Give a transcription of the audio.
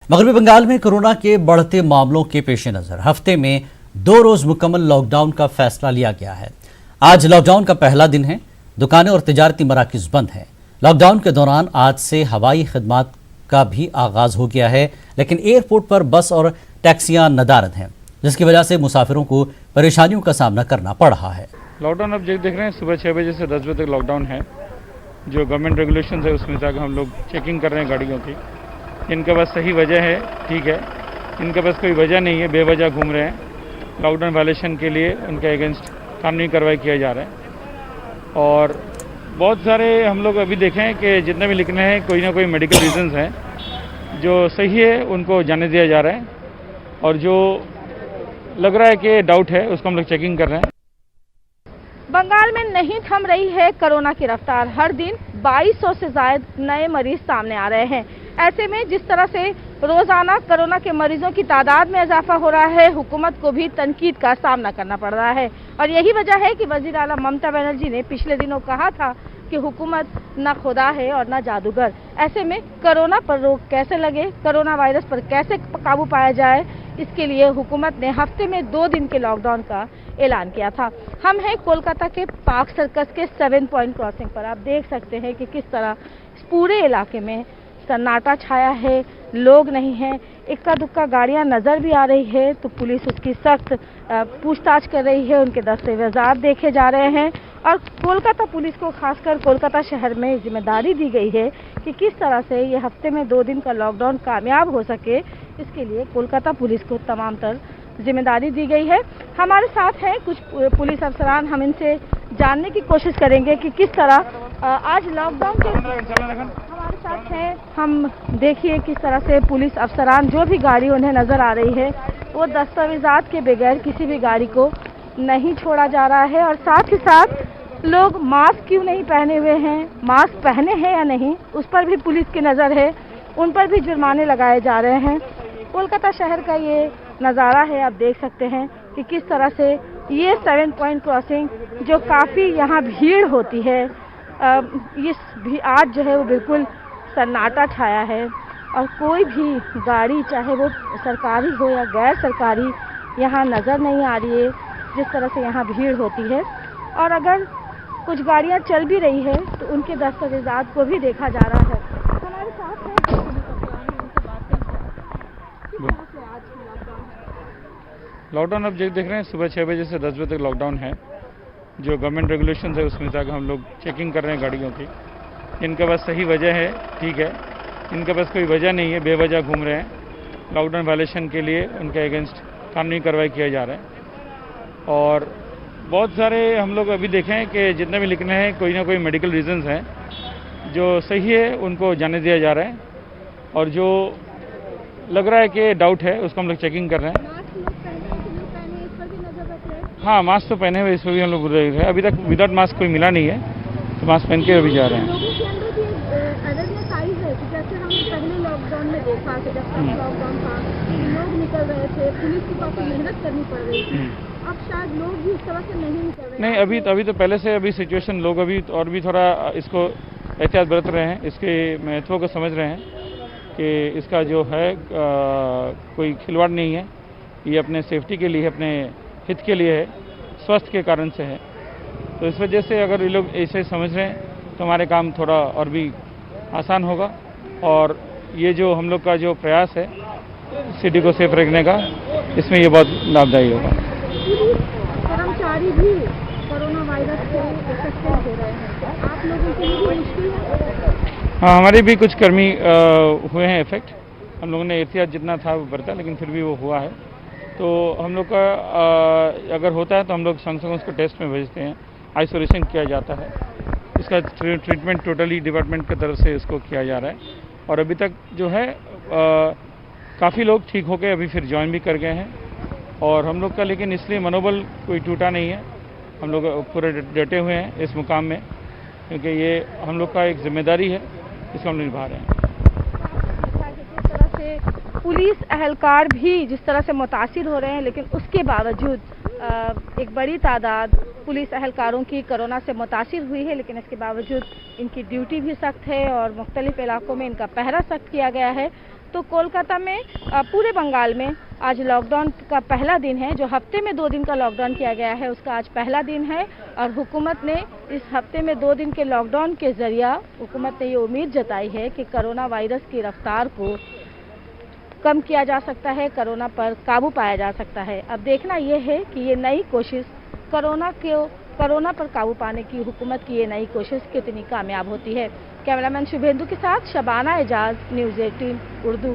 मगरबी बंगाल में कोरोना के बढ़ते मामलों के पेश नजर हफ्ते में 2 रोज मुकम्मल लॉकडाउन का फैसला लिया गया है। आज लॉकडाउन का पहला दिन है। दुकानें और तिजारती मराकज बंद हैं। लॉकडाउन के दौरान आज से हवाई खिदमत का भी आगाज हो गया है, लेकिन एयरपोर्ट पर बस और टैक्सियां नदारद हैं, जिसकी वजह से मुसाफिरों को परेशानियों का सामना करना पड़ रहा है। लॉकडाउन अब देख रहे हैं, सुबह 6 बजे से 10 बजे तक लॉकडाउन है। जो गवर्नमेंट रेगुलेशन है उसमें जाकर हम लोग चेकिंग कर रहे हैं गाड़ियों की। इनका बस सही वजह है, ठीक है, इनका बस कोई वजह नहीं है, बेवजह घूम रहे हैं। लॉकडाउन वायलेशन के लिए उनके अगेंस्ट कानूनी कार्रवाई किया जा रहा है। और बहुत सारे हम लोग अभी देखें कि जितने भी लिखने हैं कोई ना कोई मेडिकल रीजंस हैं जो सही है, उनको जाने दिया जा रहा है। और जो लग रहा है कि डाउट है उसको हम लोग चेकिंग कर रहे हैं। बंगाल में नहीं थम रही है कोरोना की रफ्तार। हर दिन 2200 से ज्यादा नए मरीज सामने आ रहे हैं। ऐसे में जिस तरह से रोजाना कोरोना के मरीजों की तादाद में इजाफा हो रहा है, हुकूमत को भी तनकीद का सामना करना पड़ रहा है। और यही वजह है कि वजीर आला ममता बनर्जी ने पिछले दिनों कहा था कि हुकूमत न खुदा है और न जादूगर। ऐसे में कोरोना पर रोक कैसे लगे, कोरोना वायरस पर कैसे काबू पाया जाए, इसके लिए हुकूमत ने हफ्ते में 2 दिन के लॉकडाउन का ऐलान किया था। हम हैं कोलकाता के पार्क सर्कस के 7 पॉइंट क्रॉसिंग पर। आप देख सकते हैं कि किस तरह इस पूरे इलाके में सन्नाटा छाया है, लोग नहीं हैं। इक्का दुक्का गाड़ियां नजर भी आ रही है तो पुलिस उसकी सख्त पूछताछ कर रही है, उनके दस्तावेजात देखे जा रहे हैं। और कोलकाता पुलिस को, खासकर कोलकाता शहर में जिम्मेदारी दी गई है कि किस तरह से ये हफ्ते में 2 दिन का लॉकडाउन कामयाब हो सके। इसके लिए कोलकाता पुलिस को तमाम तर जिम्मेदारी दी गई है। हमारे साथ हैं कुछ पुलिस अफसरान, हम इनसे जानने की कोशिश करेंगे कि किस तरह आज लॉकडाउन के हमारे साथ हैं। हम देखिए किस तरह से पुलिस अफसरान, जो भी गाड़ी उन्हें नजर आ रही है, वो दस्तावेजात के बगैर किसी भी गाड़ी को नहीं छोड़ा जा रहा है। और साथ ही साथ लोग मास्क क्यों नहीं पहने हुए हैं, मास्क पहने हैं या नहीं, उस पर भी पुलिस की नज़र है, उन पर भी जुर्माने लगाए जा रहे हैं। कोलकाता शहर का ये नज़ारा है, आप देख सकते हैं कि किस तरह से ये 7 पॉइंट क्रॉसिंग जो काफ़ी यहाँ भीड़ होती है, आज जो है वो बिल्कुल सन्नाटा छाया है। और कोई भी गाड़ी, चाहे वो सरकारी हो या गैर सरकारी, यहाँ नज़र नहीं आ रही है। जिस तरह से यहाँ भीड़ होती है, और अगर कुछ गाड़ियाँ चल भी रही है तो उनके दस्तावेजात को भी देखा जा रहा है। हमारे साथ है लॉकडाउन अब देख रहे हैं, सुबह 6 बजे से 10 बजे तक लॉकडाउन है। जो गवर्नमेंट रेगुलेशन है उसमें जाकर हम लोग चेकिंग कर रहे हैं गाड़ियों की। इनका बस सही वजह है, ठीक है, इनका बस कोई वजह नहीं है, बेवजह घूम रहे हैं। लॉकडाउन वायलेशन के लिए उनके अगेंस्ट कानूनी कार्रवाई किया जा रहा है। और बहुत सारे हम लोग अभी देखें कि जितने भी लिखने हैं कोई ना कोई मेडिकल रीजंस हैं जो सही है, उनको जाने दिया जा रहा है। और जो लग रहा है कि डाउट है उसको हम लोग चेकिंग कर रहे हैं। हाँ, मास्क तो पहने हुए, इस पर भी हम लोग रहे हैं। अभी तक विदाउट मास्क कोई मिला नहीं है, तो मास्क पहन के अभी जा रहे हैं। लोग निकल रहे थे, पुलिस की काफी मेहनत करनी पड़ रही थी। अब शायद लोग भी इस तरह से नहीं निकल रहे। नहीं, अभी तो पहले से अभी सिचुएशन, लोग अभी और भी थोड़ा इसको एहतियात बरत रहे हैं, इसके महत्व को समझ रहे हैं कि इसका जो है कोई खिलवाड़ नहीं है, ये अपने सेफ्टी के लिए, अपने हित के लिए है, स्वास्थ्य के कारण से है। तो इस वजह से अगर ये लोग ऐसे समझ रहे हैं तो हमारे काम थोड़ा और भी आसान होगा। और ये जो हम लोग का जो प्रयास है सिटी को सेफ रखने का, इसमें ये बहुत लाभदायी होगा। कर्मचारी भी कोरोना वायरस से इन्फेक्टेड हो रहे हैं, आप लोगों के लिए मुश्किल है? हाँ, हमारे भी कुछ कर्मी हुए हैं इफेक्ट। हम लोगों ने एहतियात जितना था वो बरता, लेकिन फिर भी वो हुआ है। तो हम लोग का अगर होता है तो हम लोग संग संग उसको टेस्ट में भेजते हैं, आइसोलेशन किया जाता है। इसका ट्रीटमेंट टोटली डिपार्टमेंट की तरफ से इसको किया जा रहा है। और अभी तक जो है काफ़ी लोग ठीक हो गए, अभी फिर ज्वाइन भी कर गए हैं। और हम लोग का लेकिन इसलिए मनोबल कोई टूटा नहीं है, हम लोग पूरे डटे हुए हैं इस मुकाम में, क्योंकि ये हम लोग का एक जिम्मेदारी है, इसको हम निभा रहे हैं। जिस तरह से पुलिस अहलकार भी जिस तरह से मुतासिर हो रहे हैं, लेकिन उसके बावजूद एक बड़ी तादाद पुलिस अहलकारों की कोरोना से मुतासिर हुई है, लेकिन इसके बावजूद इनकी ड्यूटी भी सख्त है और मुख्तलिफ इलाकों में इनका पहरा सख्त किया गया है। तो कोलकाता में पूरे बंगाल में आज लॉकडाउन का पहला दिन है। जो हफ्ते में 2 दिन का लॉकडाउन किया गया है उसका आज पहला दिन है और हुकूमत ने इस हफ्ते में 2 दिन के लॉकडाउन के जरिए हुकूमत ने ये उम्मीद जताई है कि कोरोना वायरस की रफ्तार को कम किया जा सकता है, कोरोना पर काबू पाया जा सकता है। अब देखना यह है कि ये नई कोशिश कोरोना पर काबू पाने की हुकूमत की ये नई कोशिश कितनी कामयाब होती है। कैमरामैन शुभेंदु के साथ शबाना एजाज, न्यूज़ 18 उर्दू।